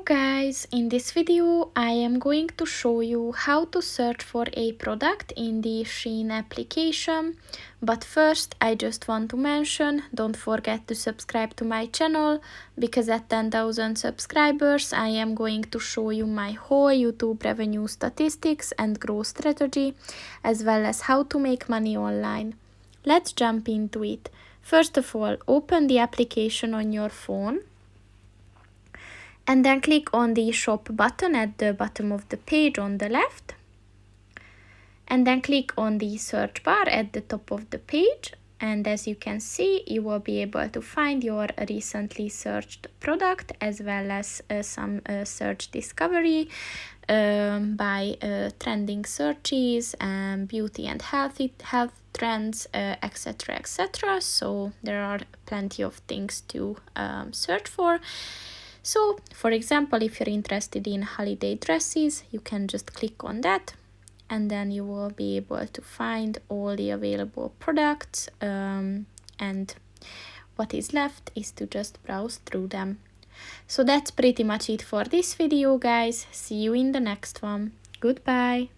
guys, in this video I am going to show you how to search for a product in the SHEIN application. But first I just want to mention, don't forget to subscribe to my channel, because at 10,000 subscribers I am going to show you my whole YouTube revenue statistics and growth strategy, as well as how to make money online. Let's jump into it. First of all, open the application on your phone. And then click on the shop button at the bottom of the page on the left. And then click on the search bar at the top of the page. And as you can see, you will be able to find your recently searched product, as well as some search discovery by trending searches and beauty and health trends, etc, etc. So there are plenty of things to search for. So, for example, if you're interested in holiday dresses, you can just click on that, and then you will be able to find all the available products, and what is left is to just browse through them. So that's pretty much it for this video, guys. See you in the next one. Goodbye.